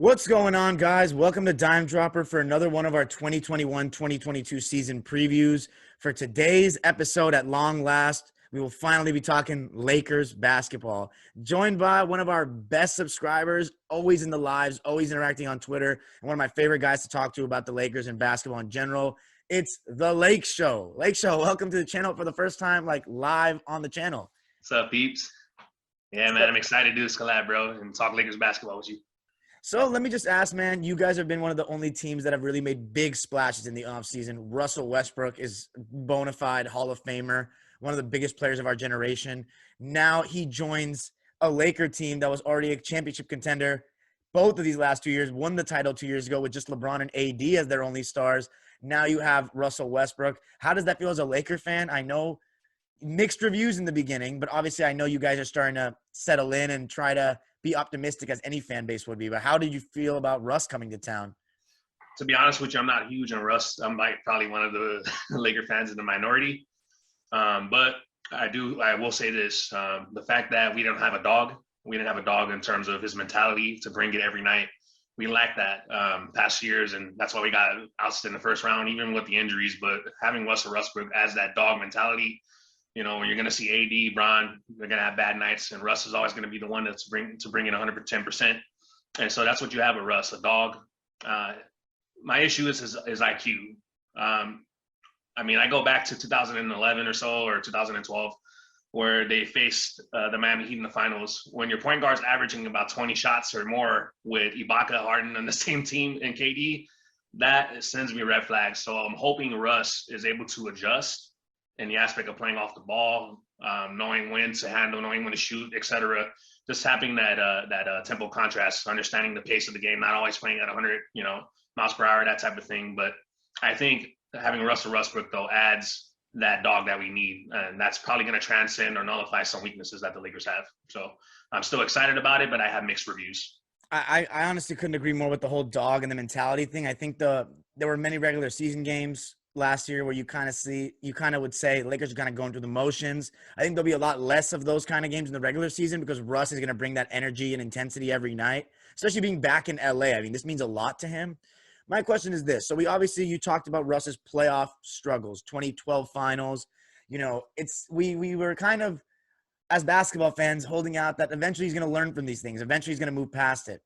What's going on, guys? Welcome to Dime Dropper for another one of our 2021-2022 season previews. For today's episode, at long last, we will finally be talking Lakers basketball. Joined by one of our best subscribers, always in the lives, always interacting on Twitter, and one of my favorite guys to talk to about the Lakers and basketball in general. It's the Lake Show. Lake Show, welcome to the channel for the first time, live on the channel. What's up, peeps? Yeah, man, I'm excited to do this collab, bro, and talk Lakers basketball with you. So let me just ask, man, you guys have been one of the only teams that have really made big splashes in the offseason. Russell Westbrook is bona fide Hall of Famer, one of the biggest players of our generation. Now he joins a Laker team that was already a championship contender. Both of these last 2 years, won the title 2 years ago with just LeBron and AD as their only stars. Now you have Russell Westbrook. How does that feel as a Laker fan? I know mixed reviews in the beginning, but obviously I know you guys are starting to settle in and try to be optimistic as any fan base would be. But how did you feel about Russ coming to town? To be honest with you, I'm not huge on Russ. I'm probably one of the Laker fans in the minority. But I will say this, the fact that we didn't have a dog in terms of his mentality to bring it every night. We lacked that past years, and that's why we got ousted in the first round, even with the injuries. But having Russell Westbrook as that dog mentality, you know, you're going to see AD, Bron, they're going to have bad nights, and Russ is always going to be the one that's bring in 110%. And so that's what you have with Russ, a dog. My issue is his IQ. I mean, I go back to 2011 or so, or 2012, where they faced the Miami Heat in the finals. When your point guard's averaging about 20 shots or more with Ibaka, Harden on the same team, and KD, that sends me red flags. So I'm hoping Russ is able to adjust in the aspect of playing off the ball, knowing when to handle, knowing when to shoot, etc. Just having that tempo contrast, understanding the pace of the game, not always playing at 100, miles per hour, that type of thing. But I think having Russell Westbrook, though, adds that dog that we need, and that's probably going to transcend or nullify some weaknesses that the Lakers have. So I'm still excited about it, but I have mixed reviews. I honestly couldn't agree more with the whole dog and the mentality thing. I think there were many regular season games last year where you kind of would say Lakers are kind of going through the motions. I think there'll be a lot less of those kind of games in the regular season because Russ is going to bring that energy and intensity every night, especially being back in LA. I mean, this means a lot to him. My question is this. So you talked about Russ's playoff struggles, 2012 finals. We were kind of, as basketball fans, holding out that eventually he's going to learn from these things. Eventually he's going to move past it.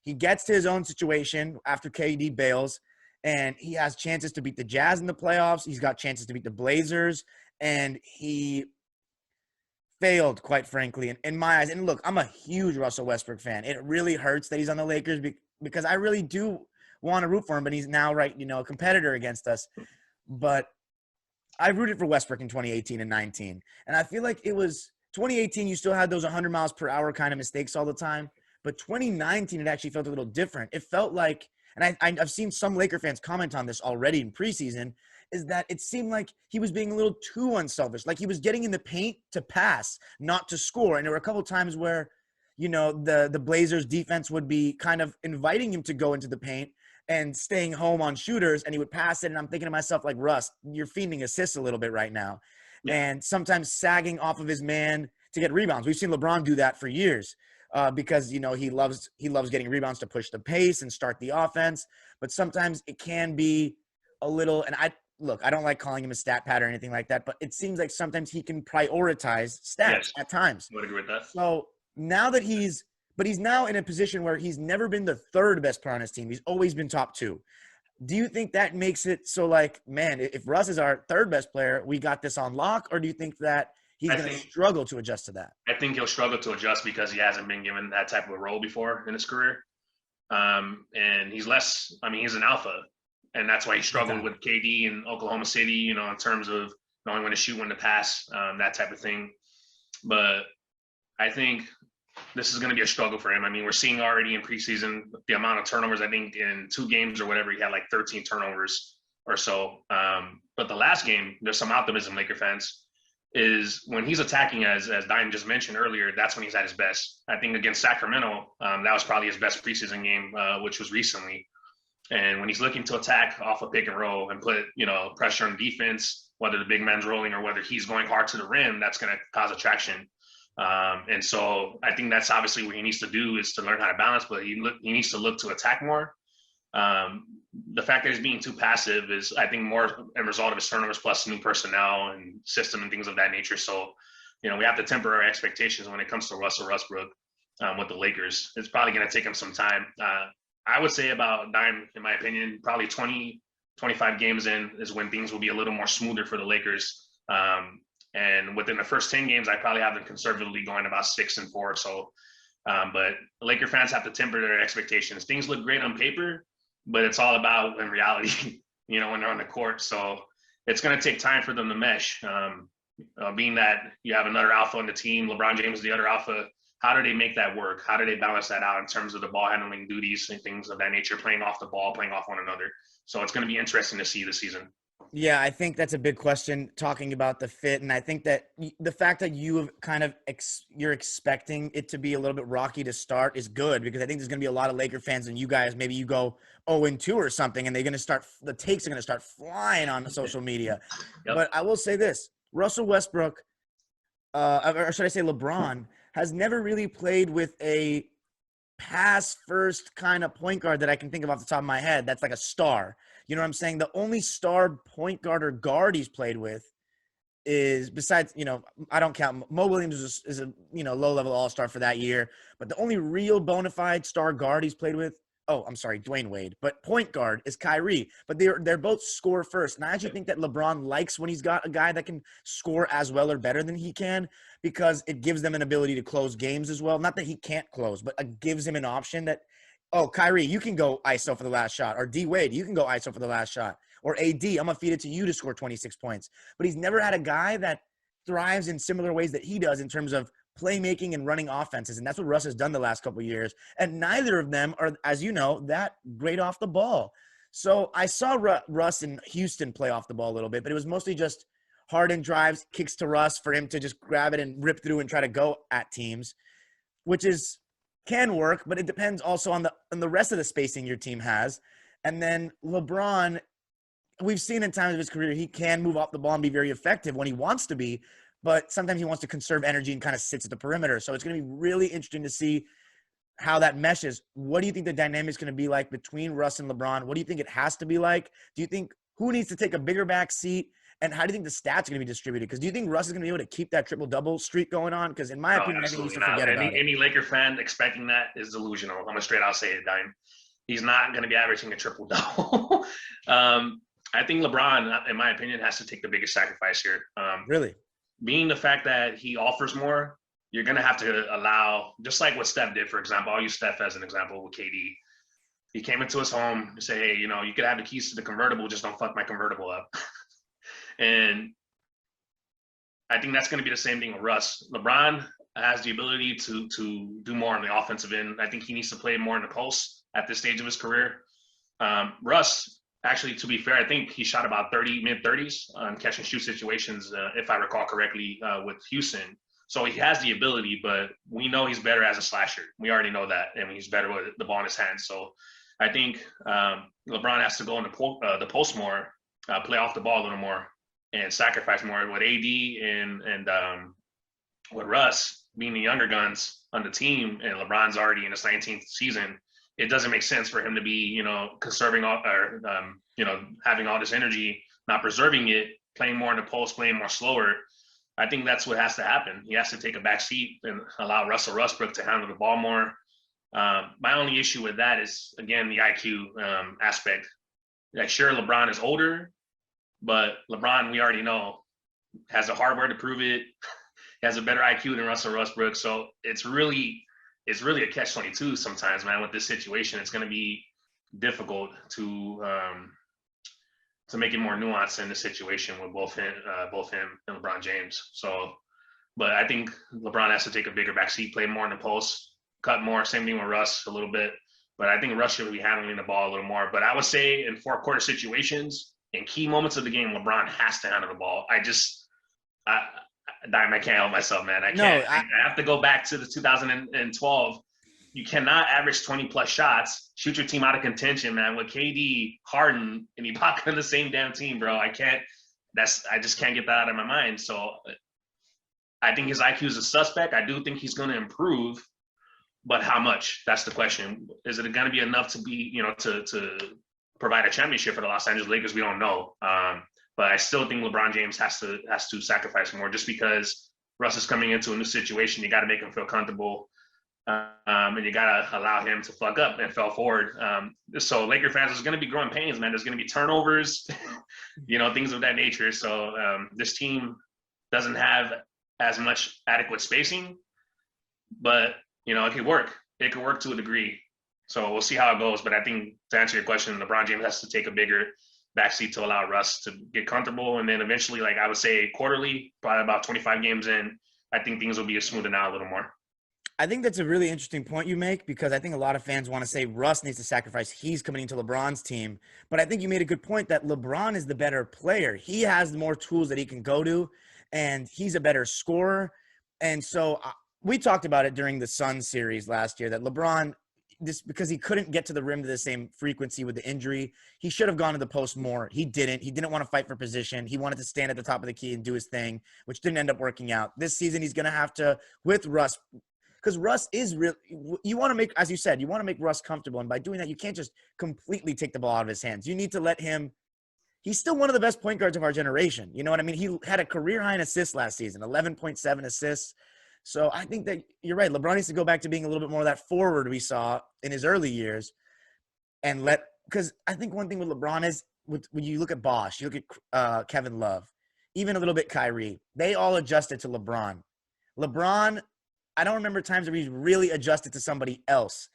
He gets to his own situation after KD bails, and he has chances to beat the Jazz in the playoffs. He's got chances to beat the Blazers, and he failed, quite frankly, in my eyes. And look, I'm a huge Russell Westbrook fan. It really hurts that he's on the Lakers because I really do want to root for him, but he's now a competitor against us. But I rooted for Westbrook in 2018 and 19, and I feel like it was 2018. You still had those 100 miles per hour kind of mistakes all the time, but 2019 it actually felt a little different. It felt like, and I've seen some Laker fans comment on this already in preseason, is that it seemed like he was being a little too unselfish. Like he was getting in the paint to pass, not to score. And there were a couple of times where, the Blazers defense would be kind of inviting him to go into the paint and staying home on shooters, and he would pass it. And I'm thinking to myself, like, Russ, you're feeding assists a little bit right now. Yeah. And sometimes sagging off of his man to get rebounds. We've seen LeBron do that for years. Because he loves getting rebounds to push the pace and start the offense, but sometimes it can be a little. And I don't like calling him a stat pad or anything like that, but it seems like sometimes he can prioritize stats at times. I would agree with that. So now that he's now in a position where he's never been the third best player on his team. He's always been top two. Do you think that makes it so man, if Russ is our third best player, we got this on lock, or do you think that he's going to struggle to adjust to that? I think he'll struggle to adjust because he hasn't been given that type of a role before in his career. And he's he's an alpha. And that's why he struggled with KD in Oklahoma City, in terms of knowing when to shoot, when to pass, that type of thing. But I think this is going to be a struggle for him. I mean, we're seeing already in preseason the amount of turnovers. I think in 2 games or whatever, he had 13 turnovers or so. But the last game, there's some optimism, Laker fans, is when he's attacking, as Diane just mentioned earlier, that's when he's at his best. I think against Sacramento, that was probably his best preseason game, which was recently. And when he's looking to attack off a pick and roll and put, pressure on defense, whether the big man's rolling or whether he's going hard to the rim, that's going to cause attraction. And so I think that's obviously what he needs to do is to learn how to balance, but he needs to look to attack more. The fact that he's being too passive is, I think, more a result of his turnovers plus new personnel and system and things of that nature. So, we have to temper our expectations when it comes to Russell Westbrook with the Lakers. It's probably going to take him some time. I would say about Dime, in my opinion, probably 20, 25 games in is when things will be a little more smoother for the Lakers. And within the first 10 games, I probably have them conservatively going about 6-4. So, but Laker fans have to temper their expectations. Things look great on paper, but it's all about in reality, when they're on the court. So it's going to take time for them to mesh. Being that you have another alpha on the team, LeBron James is the other alpha. How do they make that work? How do they balance that out in terms of the ball handling duties and things of that nature, playing off the ball, playing off one another? So it's going to be interesting to see this season. Yeah, I think that's a big question talking about the fit. And I think that the fact that you have kind of you're expecting it to be a little bit rocky to start is good, because I think there's going to be a lot of Laker fans and you guys, maybe you go 0-2 or something, and the takes are going to start flying on social media. Yep. But I will say this, Russell Westbrook, or should I say LeBron, has never really played with a pass first kind of point guard that I can think of off the top of my head that's like a star. You know what I'm saying? The only star point guard or guard he's played with is, besides, I don't count Mo Williams is a low-level all-star for that year, but the only real bona fide star guard he's played with, Dwayne Wade, but point guard is Kyrie. But they're both score first. And I actually think that LeBron likes when he's got a guy that can score as well or better than he can, because it gives them an ability to close games as well. Not that he can't close, but it gives him an option that, Kyrie, you can go ISO for the last shot. Or D Wade, you can go ISO for the last shot. Or AD, I'm going to feed it to you to score 26 points. But he's never had a guy that thrives in similar ways that he does in terms of playmaking and running offenses. And that's what Russ has done the last couple of years. And neither of them are, as you know, that great off the ball. So I saw Russ in Houston play off the ball a little bit, but it was mostly just Harden drives, kicks to Russ for him to just grab it and rip through and try to go at teams, which can work, but it depends also on the rest of the spacing your team has. And then LeBron, we've seen in times of his career, he can move off the ball and be very effective when he wants to be, but sometimes he wants to conserve energy and kind of sits at the perimeter. So it's going to be really interesting to see how that meshes. What do you think the dynamic is going to be like between Russ and LeBron? What do you think it has to be like? Do you think who needs to take a bigger back seat? And how do you think the stats are going to be distributed? Because do you think Russ is going to be able to keep that triple-double streak going on? Because in my opinion, I think he should forget about it. Any Laker fan expecting that is delusional. I'm going to straight out say it, Dime. He's not going to be averaging a triple-double. I think LeBron, in my opinion, has to take the biggest sacrifice here. Really? Being the fact that he offers more, you're going to have to allow, just like what Steph did, for example. I'll use Steph as an example with KD. He came into his home and say, hey, you could have the keys to the convertible, just don't fuck my convertible up. And I think that's going to be the same thing with Russ. LeBron has the ability to do more on the offensive end. I think he needs to play more in the post at this stage of his career. Russ, actually, to be fair, I think he shot about mid-30s on catch and shoot situations, if I recall correctly, with Houston. So he has the ability, but we know he's better as a slasher. We already know that. I mean, he's better with the ball in his hands. So I think LeBron has to go in the post more, play off the ball a little more, and sacrifice more. With AD and with Russ being the younger guns on the team, and LeBron's already in his 19th season, it doesn't make sense for him to be, conserving all, or having all this energy, not preserving it, playing more in the post, playing more slower. I think that's what has to happen. He has to take a back seat and allow Russell Westbrook to handle the ball more. My only issue with that is, again, the IQ aspect. Like, sure, LeBron is older, but LeBron, we already know, has the hardware to prove it. He has a better IQ than Russell Westbrook. So it's really a catch-22 sometimes, man. With this situation, it's going to be difficult to make it more nuanced in the situation with both him and LeBron James. So, but I think LeBron has to take a bigger backseat, play more in the post, cut more. Same thing with Russ a little bit. But I think Russ should be handling the ball a little more. But I would say in fourth-quarter situations, in key moments of the game, LeBron has to handle the ball. I can't help myself, man. I have to go back to the 2012. You cannot average 20-plus shots, shoot your team out of contention, man. With KD, Harden, and Ibaka on the same damn team, bro. I just can't get that out of my mind. So I think his IQ is a suspect. I do think he's going to improve, but how much? That's the question. Is it going to be enough to be, to provide a championship for the Los Angeles Lakers? We don't know. But I still think LeBron James has to sacrifice more, just because Russ is coming into a new situation. You got to make him feel comfortable. And you got to allow him to fuck up and fell forward. So Laker fans, there's going to be growing pains, man. There's going to be turnovers, things of that nature. So this team doesn't have as much adequate spacing, but, it could work. It could work to a degree. So we'll see how it goes. But I think, to answer your question, LeBron James has to take a bigger backseat to allow Russ to get comfortable. And then eventually, like I would say quarterly, probably about 25 games in, I think things will be smoothing out a little more. I think that's a really interesting point you make, because I think a lot of fans want to say Russ needs to sacrifice. He's coming into LeBron's team. But I think you made a good point that LeBron is the better player. He has more tools that he can go to, and he's a better scorer. And so we talked about it during the Suns series last year that LeBron, because he couldn't get to the rim to the same frequency with the injury, he should have gone to the post more. He didn't. He didn't want to fight for position. He wanted to stand at the top of the key and do his thing, which didn't end up working out. This season, he's going to have to, with Russ, because Russ is real. You want to make, as you said, you want to make Russ comfortable. And by doing that, you can't just completely take the ball out of his hands. You need to let him. He's still one of the best point guards of our generation. You know what I mean? He had a career high in assists last season, 11.7 assists. So I think that you're right. LeBron needs to go back to being a little bit more of that forward we saw in his early years, and because I think one thing with LeBron is when you look at Bosh, you look at Kevin Love, even a little bit Kyrie, they all adjusted to LeBron. LeBron, I don't remember times where he's really adjusted to somebody else.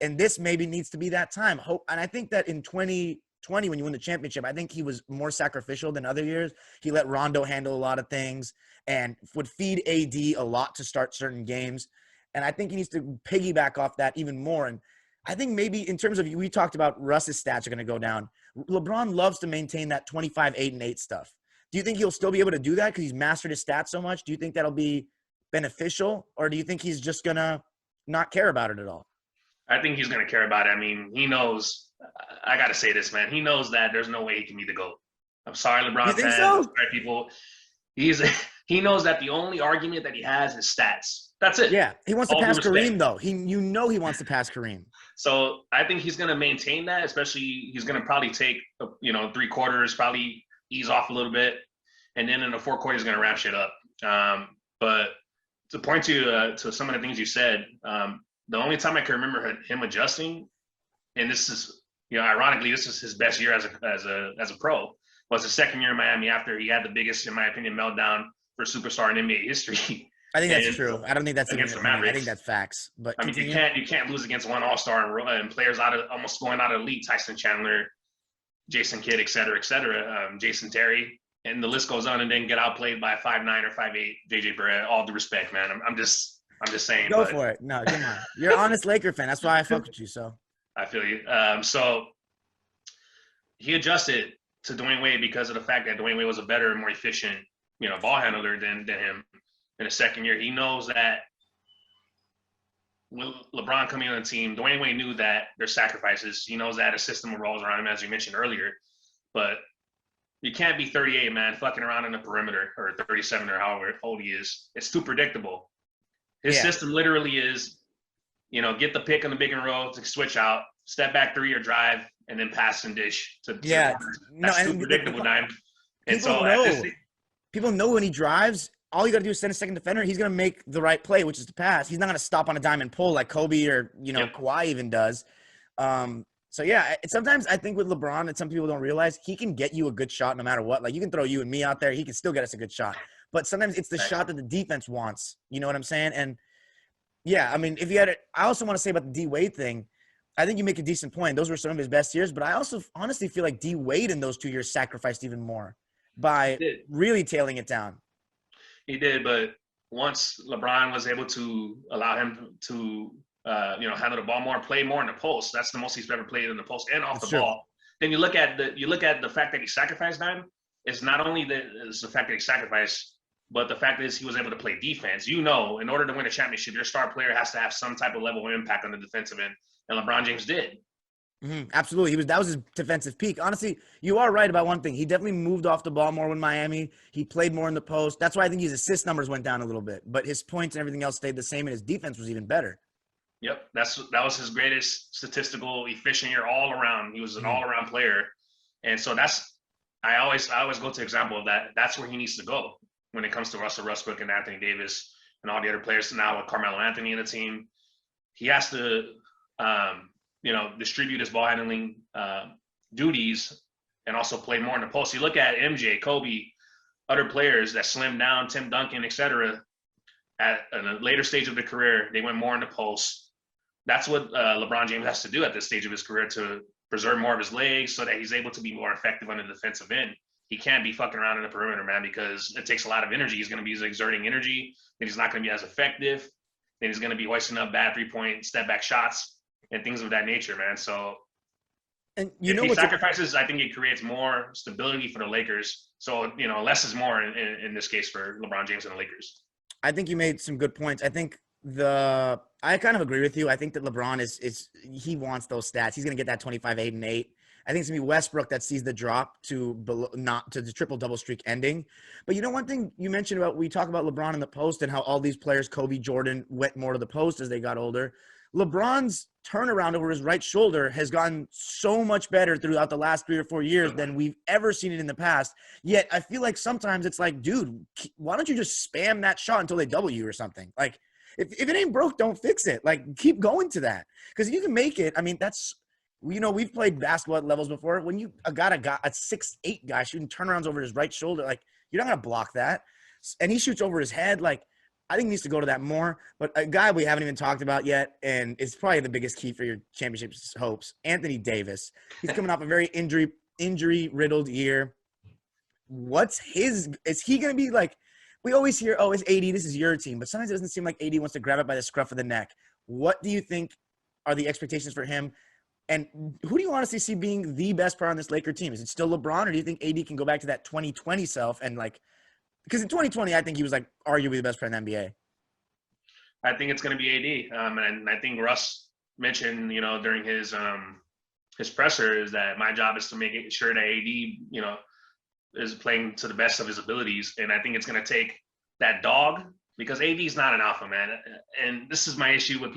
And this maybe needs to be that time. And I think that in 2020, when you win the championship, I think he was more sacrificial than other years. He let Rondo handle a lot of things and would feed AD a lot to start certain games. And I think he needs to piggyback off that even more. And I think maybe in terms of, we talked about Russ's stats are going to go down. LeBron loves to maintain that 25, 8, and 8 stuff. Do you think he'll still be able to do that because he's mastered his stats so much? Do you think that'll be beneficial, or do you think he's just going to not care about it at all? I think he's going to care about it. I mean, he knows, I got to say this, man. He knows that there's no way he can be the GOAT. I'm sorry, LeBron fans. So? Sorry, people. He knows that the only argument that he has is stats. That's it. Yeah, he wants to pass Kareem, though. He wants to pass Kareem. So I think he's going to maintain that, especially he's going to probably take, 3 quarters, probably ease off a little bit. And then in the 4th quarter, he's going to wrap shit up. But to point to some of the things you said, the only time I can remember him adjusting, and this is, ironically, this is his best year as a pro, was his second year in Miami after he had the biggest, in my opinion, meltdown for a superstar in NBA history. I think that's true. I don't think that's against the Mavericks. I think that's facts. But I mean, you can't lose against one All-Star and players almost going out of the league. Tyson Chandler, Jason Kidd, et cetera, Jason Terry, and the list goes on. And then get outplayed by 5'9" or 5'8" JJ Barea. All due respect, man. I'm just saying. Go for it. No, come on. You're an honest Laker fan. That's why I fuck with you. So I feel you. So he adjusted to Dwayne Wade because of the fact that Dwayne Wade was a better and more efficient, ball handler than him. In the second year, he knows that with LeBron coming on the team, Dwayne Wade knew that there's sacrifices. He knows that a system revolves around him, as you mentioned earlier. But you can't be 38, man, fucking around in the perimeter, or 37 or however old he is. It's too predictable. His system literally is, get the pick on the big and roll to switch out, step back 3 or drive, and then pass and dish. That's too predictable, Dime. And people know when he drives, all you got to do is send a second defender. He's going to make the right play, which is to pass. He's not going to stop on a dime and pull like Kobe or, Kawhi even does. Sometimes I think with LeBron, and some people don't realize, he can get you a good shot no matter what. Like, you can throw you and me out there. He can still get us a good shot. But sometimes it's the shot that the defense wants. You know what I'm saying? And, yeah, I mean, if you had it – I also want to say about the D-Wade thing, I think you make a decent point. Those were some of his best years. But I also honestly feel like D-Wade in those 2 years sacrificed even more by really tailing it down. He did, but once LeBron was able to allow him to, handle the ball more, play more in the post, that's the most he's ever played in the post and off the ball. Then you look at the fact that he sacrificed time. It's not only the fact that he sacrificed, but the fact is he was able to play defense. In order to win a championship, your star player has to have some type of level of impact on the defensive end, and LeBron James did. Absolutely. That was his defensive peak. Honestly, you are right about one thing. He definitely moved off the ball more with Miami. He played more in the post. That's why I think his assist numbers went down a little bit, but his points and everything else stayed the same, and his defense was even better. Yep, that was his greatest statistical efficient year all around. He was an all around player, and so I always go to example of that. That's where he needs to go when it comes to Russell Westbrook and Anthony Davis and all the other players. Now with Carmelo Anthony in the team, he has to distribute his ball handling duties and also play more in the post. You look at MJ, Kobe, other players that slimmed down, Tim Duncan, etc. At a later stage of their career, they went more in the post. That's what LeBron James has to do at this stage of his career to preserve more of his legs so that he's able to be more effective on the defensive end. He can't be fucking around in the perimeter, man, because it takes a lot of energy. He's going to be exerting energy, then he's not going to be as effective. Then he's going to be hoisting up bad three-point step-back shots and things of that nature, man. So And if he sacrifices, I think it creates more stability for the Lakers. So, less is more in this case for LeBron James and the Lakers. I think you made some good points. I think I kind of agree with you. I think that LeBron he wants those stats. He's going to get that 25, 8, and 8. I think it's going to be Westbrook that sees the drop to the triple-double streak ending. But one thing you mentioned about, we talk about LeBron in the post and how all these players, Kobe, Jordan, went more to the post as they got older. LeBron's turnaround over his right shoulder has gotten so much better throughout the last 3 or 4 years than we've ever seen it in the past. Yet I feel like sometimes it's like, dude, why don't you just spam that shot until they double you or something? Like, if it ain't broke, don't fix it. Like, keep going to that. Because if you can make it, I mean, that's – we've played basketball at levels before. When you got a 6'8" guy shooting turnarounds over his right shoulder, like, you're not going to block that. And he shoots over his head. Like, I think he needs to go to that more. But a guy we haven't even talked about yet, and it's probably the biggest key for your championship hopes, Anthony Davis. He's coming off a very injury-riddled year. Is he going to be like – we always hear, oh, it's AD, this is your team. But sometimes it doesn't seem like AD wants to grab it by the scruff of the neck. What do you think are the expectations for him? And who do you honestly see being the best player on this Laker team? Is it still LeBron, or do you think AD can go back to that 2020 self and because in 2020, I think he was arguably the best player in the NBA. I think it's going to be AD. And I think Russ mentioned, during his presser is that my job is to make sure that AD, is playing to the best of his abilities. And I think it's going to take that dog, because AD is not an alpha, man. And this is my issue with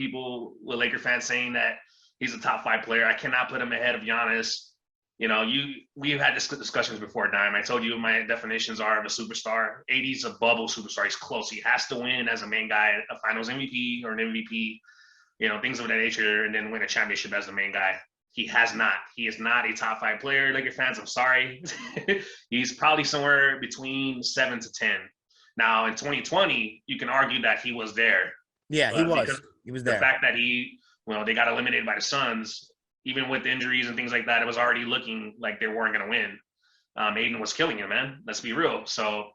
Laker fans saying that he's a top 5 player. I cannot put him ahead of Giannis. We've had discussions before, Dime. I told you my definitions are of a superstar. AD's a bubble superstar. He's close. He has to win as a main guy, a finals MVP or an MVP, things of that nature, and then win a championship as the main guy. He has not. He is not a top 5 player. Laker fans, I'm sorry. He's probably somewhere between 7 to 10. Now, in 2020, you can argue that he was there. Yeah, he was. He was there. The fact that they got eliminated by the Suns, even with injuries and things like that, it was already looking like they weren't going to win. Aiden was killing him, man. Let's be real. So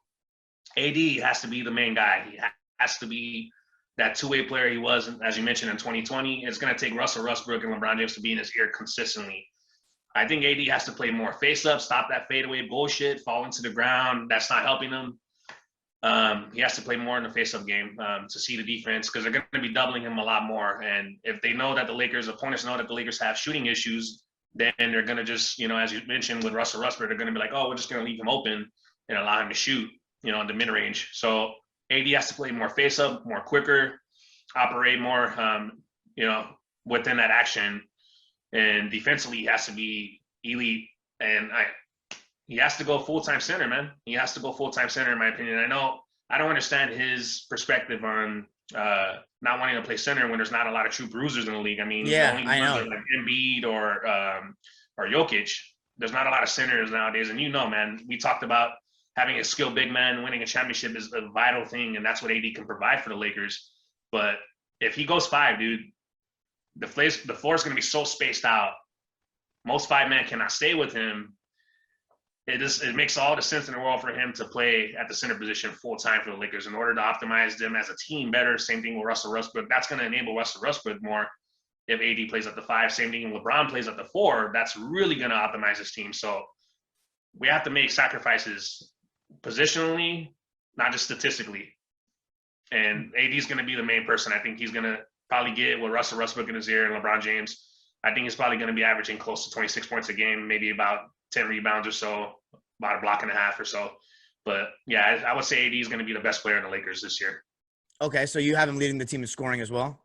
AD has to be the main guy. He has to be that two-way player he was, as you mentioned, in 2020. It's going to take Russell Westbrook and LeBron James to be in his ear consistently. I think AD has to play more face-up, stop that fadeaway bullshit, fall into the ground. That's not helping him. He has to play more in the face-up game to see the defense, because they're going to be doubling him a lot more. And if they know that opponents know that the Lakers have shooting issues, then they're going to just, as you mentioned with Russell Westbrook, they're going to be like, oh, we're just going to leave him open and allow him to shoot, in the mid-range. So AD has to play more face-up, more quicker, operate more, within that action. And defensively, he has to be elite. And he has to go full-time center, man. He has to go full-time center, in my opinion. I don't understand his perspective on not wanting to play center when there's not a lot of true bruisers in the league. I mean, I know. Like Embiid or Jokic. There's not a lot of centers nowadays. And man, we talked about having a skilled big man winning a championship is a vital thing, and that's what AD can provide for the Lakers. But if he goes 5, dude, the floor is going to be so spaced out. Most 5-men cannot stay with him. It makes all the sense in the world for him to play at the center position full time for the Lakers in order to optimize them as a team better. Same thing with Russell Westbrook. That's going to enable Russell Westbrook more if AD plays at the 5. Same thing if LeBron plays at the 4. That's really going to optimize his team. So we have to make sacrifices positionally, not just statistically. And AD is going to be the main person. I think he's going to probably get with Russell Westbrook in his ear and LeBron James. I think he's probably going to be averaging close to 26 points a game, maybe about 10 rebounds or so, about a block and a half or so. But yeah, I would say AD is going to be the best player in the Lakers this year. Okay, so you have him leading the team in scoring as well?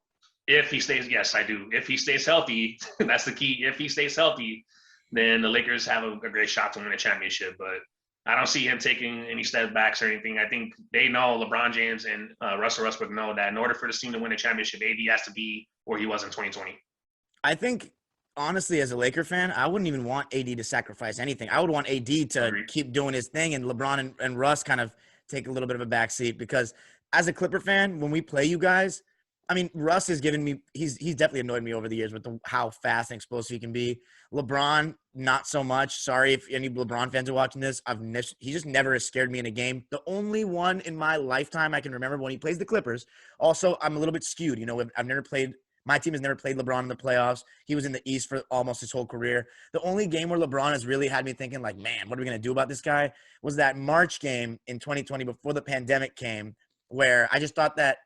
If he stays, yes, I do. If he stays healthy, that's the key. If he stays healthy, then the Lakers have a great shot to win a championship. But I don't see him taking any steps backs or anything. I think they know, LeBron James and Russell Westbrook know, that in order for this team to win a championship, AD has to be where he was in 2020. I think, honestly, as a Laker fan, I wouldn't even want AD to sacrifice anything. I would want AD to Agreed. keep doing his thing, and LeBron and Russ kind of take a little bit of a backseat, because as a Clipper fan, when we play you guys, I mean, Russ has given me – he's definitely annoyed me over the years with how fast and explosive he can be. LeBron, not so much. Sorry if any LeBron fans are watching this. He just never has scared me in a game. The only one in my lifetime I can remember when he plays the Clippers. Also, I'm a little bit skewed. You know, I've never played – my team has never played LeBron in the playoffs. He was in the East for almost his whole career. The only game where LeBron has really had me thinking, like, man, what are we going to do about this guy, was that March game in 2020 before the pandemic came, where I just thought that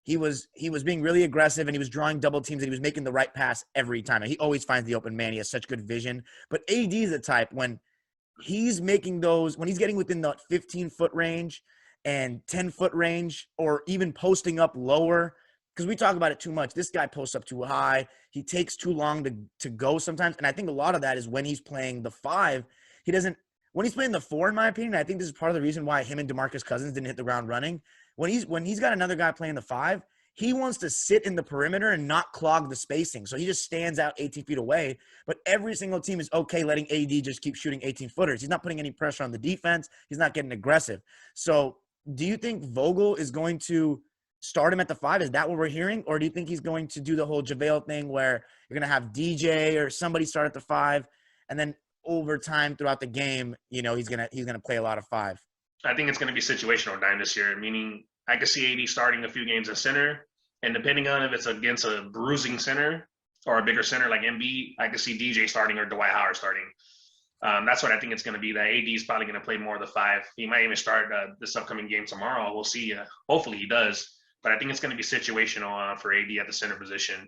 he was being really aggressive, and he was drawing double teams, and he was making the right pass every time. And he always finds the open man. He has such good vision. But AD is the type, when he's making those, when he's getting within the 15-foot range and 10-foot range, or even posting up lower, because we talk about it too much. This guy posts up too high. He takes too long to go sometimes. And I think a lot of that is when he's playing the 5. He doesn't – when he's playing the 4, in my opinion, I think this is part of the reason why him and DeMarcus Cousins didn't hit the ground running. When he's got another guy playing the 5, he wants to sit in the perimeter and not clog the spacing. So he just stands out 18 feet away. But every single team is okay letting AD just keep shooting 18-footers. He's not putting any pressure on the defense. He's not getting aggressive. So do you think Vogel is going to start him at the 5? Is that what we're hearing? Or do you think he's going to do the whole JaVale thing where you're going to have DJ or somebody start at the 5, and then over time throughout the game, you know, he's gonna play a lot of 5? I think it's going to be situational dime this year, meaning I could see AD starting a few games in center, and depending on if it's against a bruising center or a bigger center like Embiid, I could see DJ starting or Dwight Howard starting. That's what I think it's going to be. That AD is probably going to play more of the 5. He might even start this upcoming game tomorrow. We'll see. Hopefully he does. But I think it's going to be situational for AD at the center position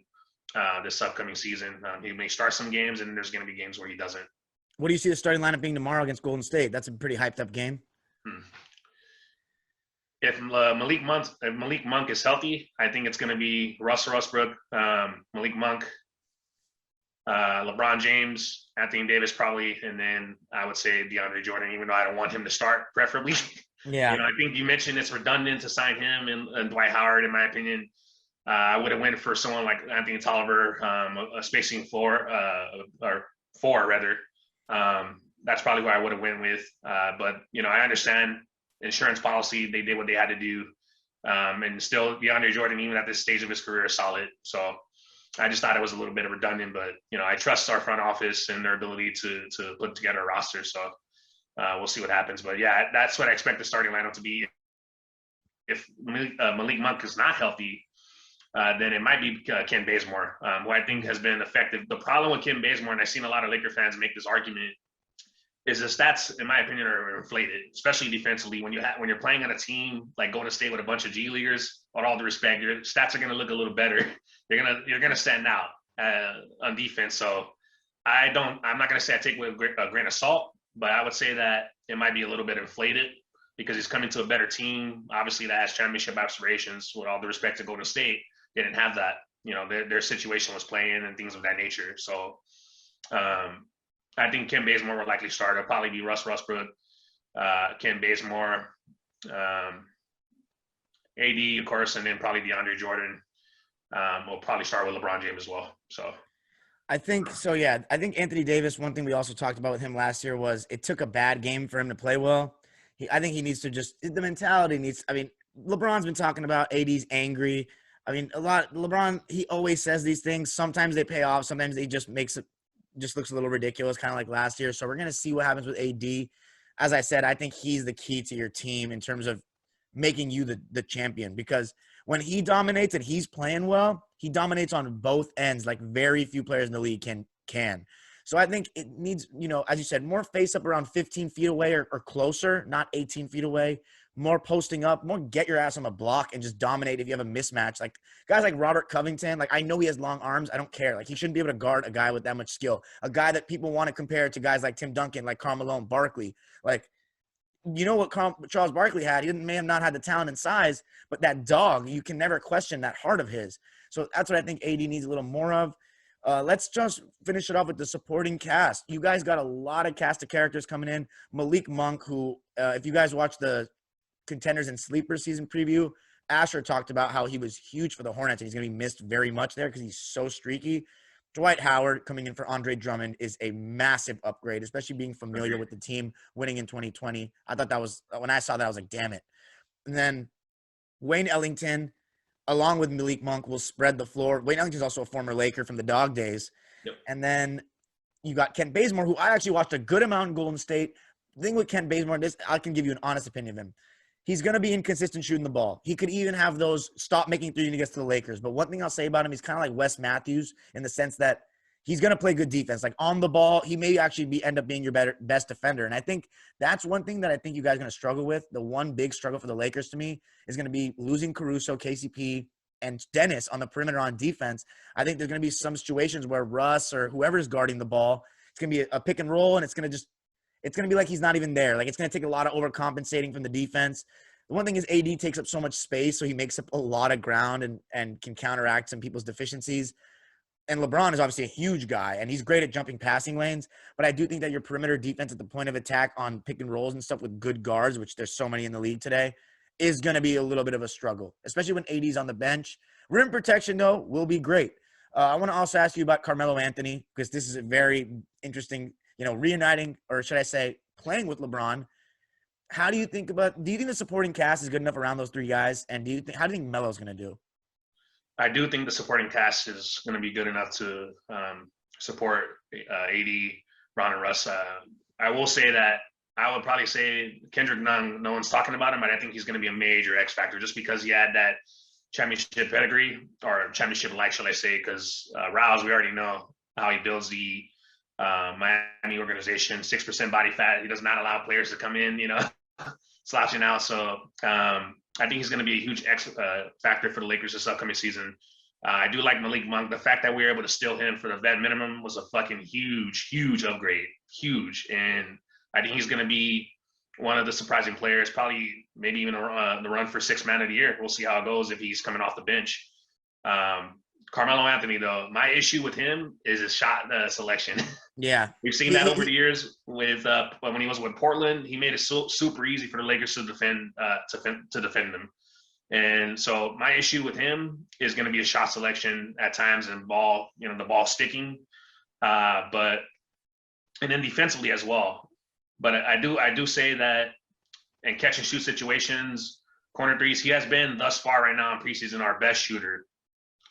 this upcoming season. He may start some games, and there's going to be games where he doesn't. What do you see the starting lineup being tomorrow against Golden State? That's a pretty hyped up game. If Malik Monk is healthy, I think it's going to be Russell Westbrook, Malik Monk, LeBron James, Anthony Davis probably, and then I would say DeAndre Jordan, even though I don't want him to start, preferably. Yeah. You know, I think you mentioned it's redundant to sign him and Dwight Howard, in my opinion. I would have went for someone like Anthony Tolliver, a spacing 4, or 4 rather. That's probably who I would have went with. But, you know, I understand insurance policy. They did what they had to do. And still, DeAndre Jordan, even at this stage of his career, is solid. So I just thought it was a little bit redundant. But, you know, I trust our front office and their ability to put together a roster. So we'll see what happens. But, yeah, that's what I expect the starting lineup to be. If Malik Monk is not healthy, then it might be Ken Bazemore, who I think has been effective. The problem with Ken Bazemore, and I've seen a lot of Laker fans make this argument, is the stats, in my opinion, are inflated, especially defensively. When you're playing on a team like Golden State with a bunch of G Leaguers, with all due respect, your stats are going to look a little better. You're gonna stand out on defense. So I'm not going to say I take it with a grain of salt, but I would say that it might be a little bit inflated because he's coming to a better team, obviously, that has championship aspirations. With all due respect to Golden State, they didn't have that. You know, their situation was playing and things of that nature. So I think Ken Bazemore will likely start. It'll probably be Russ Westbrook, Ken Bazemore, AD, of course, and then probably DeAndre Jordan. Will probably start with LeBron James as well. So I think so. Yeah, I think Anthony Davis. One thing we also talked about with him last year was it took a bad game for him to play well. I think he needs to the mentality needs. I mean, LeBron's been talking about AD's angry. I mean, LeBron, he always says these things. Sometimes they pay off. Sometimes he just just looks a little ridiculous, kind of like last year. So we're going to see what happens with AD. As I said, I think he's the key to your team in terms of making you the champion, because when he dominates and he's playing well, he dominates on both ends like very few players in the league can. So I think it needs, you know, as you said, more face up around 15 feet away or closer, not 18 feet away. more posting up, more get your ass on the block and just dominate if you have a mismatch. Like guys like Robert Covington, like I know he has long arms. I don't care. Like he shouldn't be able to guard a guy with that much skill. A guy that people want to compare to guys like Tim Duncan, like Carmelo and Barkley. Like, you know what Charles Barkley had? He may have not had the talent and size, but that dog, you can never question that heart of his. So that's what I think AD needs a little more of. Let's just finish it off with the supporting cast. You guys got a lot of cast of characters coming in. Malik Monk, who, if you guys watch the Contenders and Sleepers season preview, Asher talked about how he was huge for the Hornets and he's going to be missed very much there because he's so streaky. Dwight Howard coming in for Andre Drummond is a massive upgrade, especially being familiar with the team winning in 2020. I thought that was, when I saw that, I was like, damn it. And then Wayne Ellington, along with Malik Monk, will spread the floor. Wayne Ellington is also a former Laker from the Dog days. Yep. And then you got Kent Bazemore, who I actually watched a good amount in Golden State. The thing with Kent Bazemore, this I can give you an honest opinion of him. He's going to be inconsistent shooting the ball. He could even have those stop making three when he gets to the Lakers. But one thing I'll say about him, he's kind of like Wes Matthews in the sense that he's going to play good defense. Like on the ball, he may actually end up being your best defender. And I think that's one thing that I think you guys are going to struggle with. The one big struggle for the Lakers to me is going to be losing Caruso, KCP, and Dennis on the perimeter on defense. I think there's going to be some situations where Russ or whoever is guarding the ball, it's going to be a pick and roll, and it's going to be like he's not even there. Like it's going to take a lot of overcompensating from the defense. The one thing is AD takes up so much space, so he makes up a lot of ground and can counteract some people's deficiencies. And LeBron is obviously a huge guy, and he's great at jumping passing lanes. But I do think that your perimeter defense at the point of attack on pick and rolls and stuff with good guards, which there's so many in the league today, is going to be a little bit of a struggle, especially when AD's on the bench. Rim protection, though, will be great. I want to also ask you about Carmelo Anthony, because this is a very interesting, reuniting, or should I say, playing with LeBron. How do you think do you think the supporting cast is good enough around those three guys? And how do you think Melo's going to do? I do think the supporting cast is going to be good enough to support AD, Ron, and Russ. I will say that I would probably say Kendrick Nunn, no one's talking about him, but I think he's going to be a major X factor just because he had that championship pedigree, or championship-like, shall I say, because Rouse, we already know how he builds the Miami organization, 6% body fat. He does not allow players to come in, slouching out. So I think he's going to be a huge X factor for the Lakers this upcoming season. I do like Malik Monk. The fact that we were able to steal him for the vet minimum was a fucking huge upgrade. Huge. And I think he's going to be one of the surprising players, probably maybe even the run for sixth man of the year. We'll see how it goes if he's coming off the bench. Carmelo Anthony, though, my issue with him is his shot selection. Yeah. We've seen that over the years with when he was with Portland. He made it super easy for the Lakers to defend them. And so my issue with him is going to be a shot selection at times and the ball sticking. And then defensively as well. But I do say that in catch and shoot situations, corner threes, he has been thus far right now in preseason our best shooter.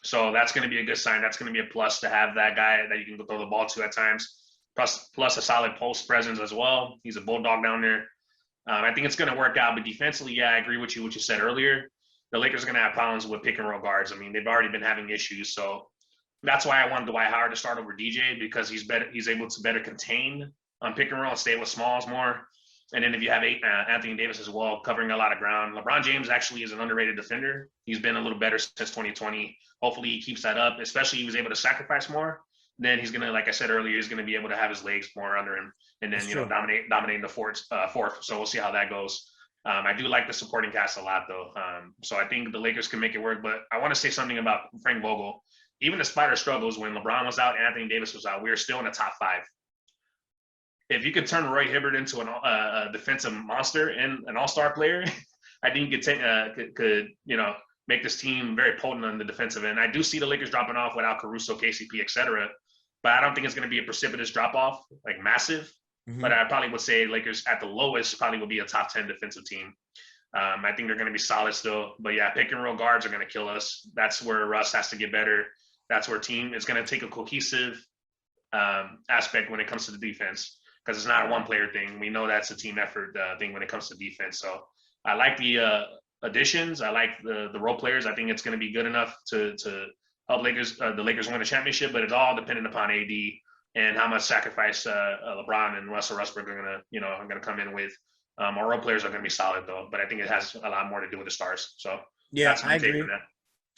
So that's going to be a good sign. That's going to be a plus to have that guy that you can throw the ball to at times. Plus a solid post presence as well. He's a bulldog down there. I think it's going to work out. But defensively, yeah, I agree with you what you said earlier. The Lakers are going to have problems with pick and roll guards. I mean, they've already been having issues. So that's why I wanted Dwight Howard to start over DJ, because he's able to better contain on pick and roll and stay with smalls more. And then if you have Anthony Davis as well, covering a lot of ground. LeBron James actually is an underrated defender. He's been a little better since 2020. Hopefully he keeps that up, especially he was able to sacrifice more. Then he's going to, like I said earlier, he's going to be able to have his legs more under him and then, dominating the fourth. So we'll see how that goes. I do like the supporting cast a lot, though. So I think the Lakers can make it work. But I want to say something about Frank Vogel. Even despite our struggles, when LeBron was out, Anthony Davis was out, we were still in the top 5. If you could turn Roy Hibbert into a defensive monster and an all-star player, I think you could make this team very potent on the defensive end. I do see the Lakers dropping off without Caruso, KCP, etc. But I don't think it's going to be a precipitous drop-off, like massive. Mm-hmm. But I probably would say Lakers at the lowest probably will be a top 10 defensive team. I think they're going to be solid still. But yeah, pick and roll guards are going to kill us. That's where Russ has to get better. That's where team is going to take a cohesive aspect when it comes to the defense, because it's not a one-player thing. We know that's a team effort thing when it comes to defense. So I like the additions. I like the role players. I think it's going to be good enough to help the Lakers win a championship, but it's all dependent upon AD and how much sacrifice LeBron and Russell Westbrook are going to come in with. Our role players are going to be solid though, but I think it has a lot more to do with the stars. So Yeah, that's I my take agree. on that.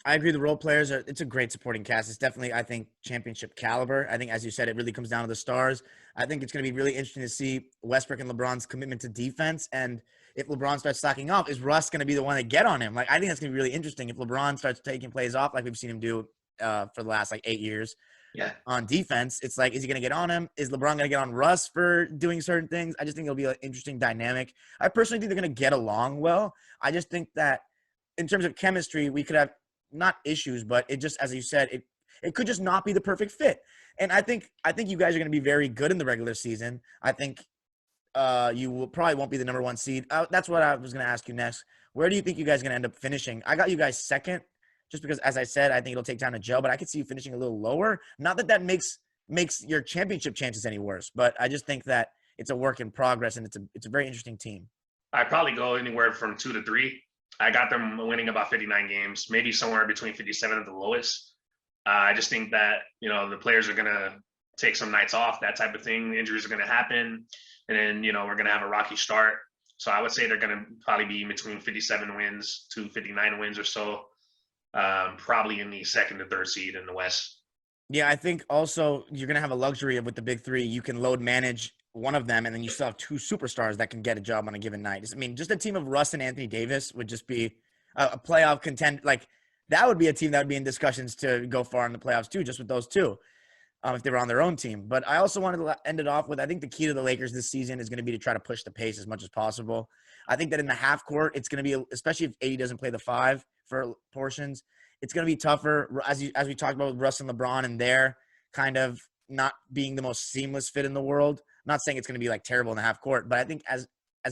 I agree. The role players are, it's a great supporting cast. It's definitely, I think, championship caliber. I think, as you said, it really comes down to the stars. I think it's going to be really interesting to see Westbrook and LeBron's commitment to defense. And if LeBron starts slacking off, is Russ going to be the one to get on him? Like, I think that's going to be really interesting if LeBron starts taking plays off, like we've seen him do for the last 8 years Yeah. on defense. It's like, is he going to get on him? Is LeBron going to get on Russ for doing certain things? I just think it'll be an interesting dynamic. I personally think they're going to get along well. I just think that in terms of chemistry, we could have not issues, but it just, as you said, it could just not be the perfect fit. And I think you guys are going to be very good in the regular season. I think you will probably won't be the number one seed. That's what I was going to ask you next. Where do you think you guys are going to end up finishing? I got you guys second, just because, as I said, I think it'll take time to gel. But I could see you finishing a little lower. Not that makes your championship chances any worse, but I just think that it's a work in progress, and it's a very interesting team. I'd probably go anywhere from 2 to 3. I got them winning about 59 games, maybe somewhere between 57 at the lowest. I just think that, the players are going to take some nights off, that type of thing. Injuries are going to happen. And then, we're going to have a rocky start. So I would say they're going to probably be between 57 wins to 59 wins or so, probably in the second to third seed in the West. Yeah, I think also you're going to have a luxury of, with the big three, you can load manage one of them, and then you still have two superstars that can get a job on a given night. I mean, just a team of Russ and Anthony Davis would just be a playoff contend. Like, that would be a team that would be in discussions to go far in the playoffs too, just with those two, if they were on their own team. But I also wanted to end it off with, I think the key to the Lakers this season is going to be to try to push the pace as much as possible. I think that in the half court, it's going to be, especially if AD doesn't play the 5 for portions, it's going to be tougher, as we talked about with Russ and LeBron, and their kind of not being the most seamless fit in the world. I'm not saying it's going to be like terrible in the half court, but I think as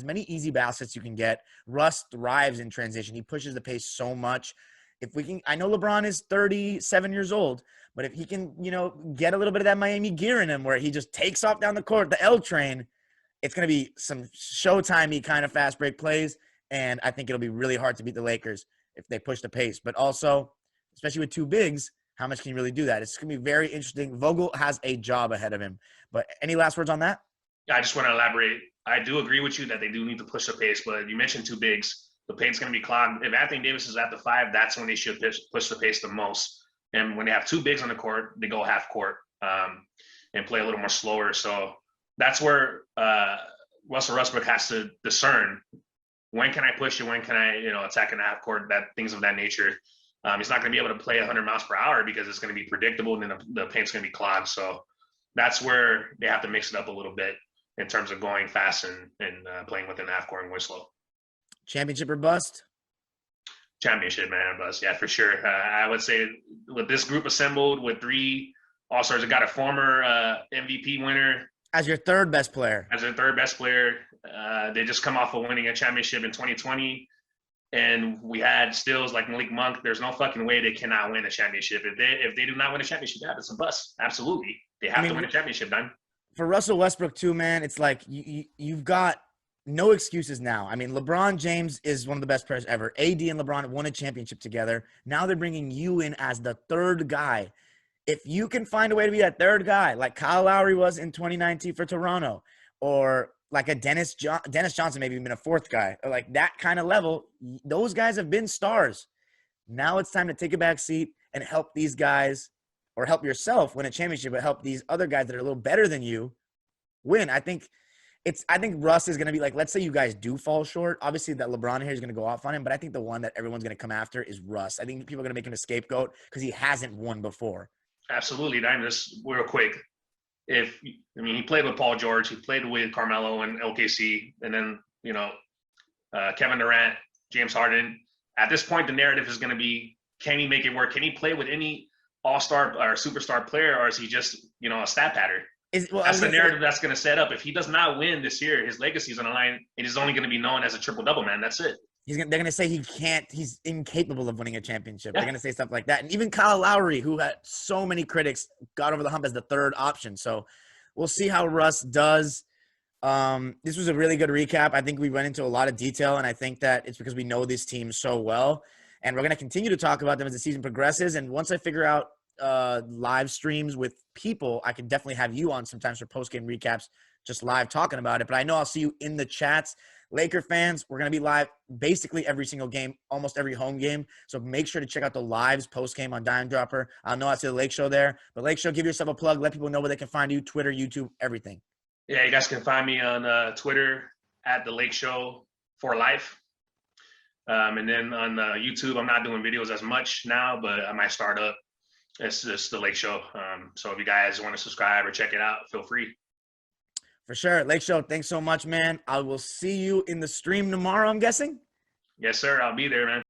many easy baskets you can get, Russ thrives in transition. He pushes the pace so much. If we can, I know LeBron is 37 years old, but if he can, get a little bit of that Miami gear in him where he just takes off down the court, the L train, it's going to be some Showtime-y kind of fast break plays. And I think it'll be really hard to beat the Lakers if they push the pace. But also, especially with two bigs, how much can you really do that? It's going to be very interesting. Vogel has a job ahead of him. But any last words on that? Yeah, I just want to elaborate. I do agree with you that they do need to push the pace, but you mentioned two bigs. The pace's going to be clogged. If Anthony Davis is at the 5, that's when they should push the pace the most. And when they have two bigs on the court, they go half court and play a little more slower. So that's where Russell Westbrook has to discern, when can I push it, when can I attack in the half court, things of that nature. He's not going to be able to play 100 miles per hour because it's going to be predictable, and then the paint's going to be clogged. So that's where they have to mix it up a little bit in terms of going fast and playing within the half court and going slow. Championship or bust? Championship, man, bust. Yeah, for sure. I would say with this group assembled with 3 All-Stars, I got a former MVP winner as your third best player. As their third best player. They just come off of winning a championship in 2020. And we had stills like Malik Monk. There's no fucking way they cannot win a championship. If they do not win a championship, yeah, it's a bust. Absolutely. They have to win a championship, Don. For Russell Westbrook too, man, it's like you've got no excuses now. I mean, LeBron James is one of the best players ever. AD and LeBron won a championship together. Now they're bringing you in as the third guy. If you can find a way to be that third guy, like Kyle Lowry was in 2019 for Toronto, or like a Dennis Johnson, maybe even a fourth guy, or like that kind of level, those guys have been stars. Now it's time to take a back seat and help these guys, or help yourself win a championship, but help these other guys that are a little better than you win. I think Russ is going to be like, let's say you guys do fall short. Obviously that LeBron here is going to go off on him, but I think the one that everyone's going to come after is Russ. I think people are going to make him a scapegoat because he hasn't won before. Absolutely. Dime, just real quick. He played with Paul George, he played with Carmelo and LKC, and then, Kevin Durant, James Harden. At this point, the narrative is going to be, can he make it work? Can he play with any all-star or superstar player, or is he just, a stat pattern? That's the narrative that's going to set up. If he does not win this year, his legacy is on the line. It is only going to be known as a triple-double, man. That's it. They're going to say he's incapable of winning a championship. Yeah. They're going to say stuff like that. And even Kyle Lowry, who had so many critics, got over the hump as the third option. So we'll see how Russ does. This was a really good recap. I think we went into a lot of detail, and I think that it's because we know these teams so well. And we're going to continue to talk about them as the season progresses. And once I figure out live streams with people, I can definitely have you on sometimes for post-game recaps, just live talking about it. But I know I'll see you in the chats. Laker fans, we're going to be live basically every single game, almost every home game. So make sure to check out the lives post-game on Dime Dropper. I know I see the Lake Show there, but Lake Show, give yourself a plug. Let people know where they can find you, Twitter, YouTube, everything. Yeah, you guys can find me on Twitter at the Lake Show for life. And then on YouTube, I'm not doing videos as much now, but I might start up. It's just the Lake Show. So if you guys want to subscribe or check it out, feel free. For sure. Lake Show, thanks so much, man. I will see you in the stream tomorrow, I'm guessing. Yes, sir. I'll be there, man.